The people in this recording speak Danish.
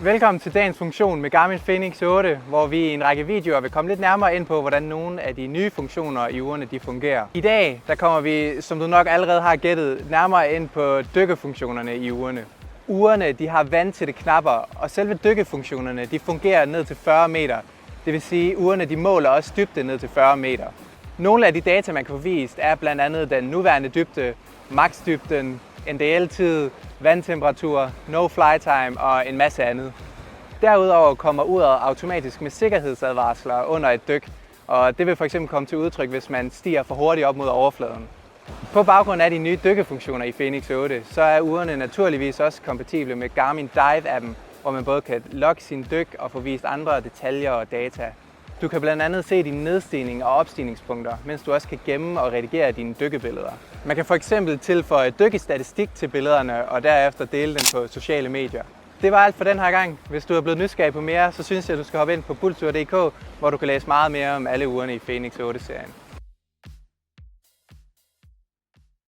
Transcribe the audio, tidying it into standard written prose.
Velkommen til dagens funktion med Garmin Fenix 8, hvor vi i en række videoer vil komme lidt nærmere ind på, hvordan nogle af de nye funktioner i urene de fungerer. I dag der kommer vi, som du nok allerede har gættet, nærmere ind på dykkefunktionerne i urene. Urene de har vandtætte knapper, og selve dykkefunktionerne de fungerer ned til 40 meter. Det vil sige, at urene de måler også dybde ned til 40 meter. Nogle af de data, man kan få vist, er blandt andet den nuværende dybde, maksdybden, NDL-tid, vandtemperatur, no fly time og en masse andet. Derudover kommer uret automatisk med sikkerhedsadvarsler under et dyk, og det vil f.eks. komme til udtryk, hvis man stiger for hurtigt op mod overfladen. På baggrund af de nye dykkefunktioner i Fenix 8, så er urene naturligvis også kompatible med Garmin Dive-appen, hvor man både kan logge sin dyk og få vist andre detaljer og data. Du kan blandt andet se dine nedstigning og opstigningspunkter, mens du også kan gemme og redigere dine dykkebilleder. Man kan f.eks. tilføje dykkestatistik til billederne og derefter dele dem på sociale medier. Det var alt for den her gang. Hvis du er blevet nysgerrig på mere, så synes jeg, at du skal hoppe ind på bultur.dk, hvor du kan læse meget mere om alle urene i Fenix 8-serien.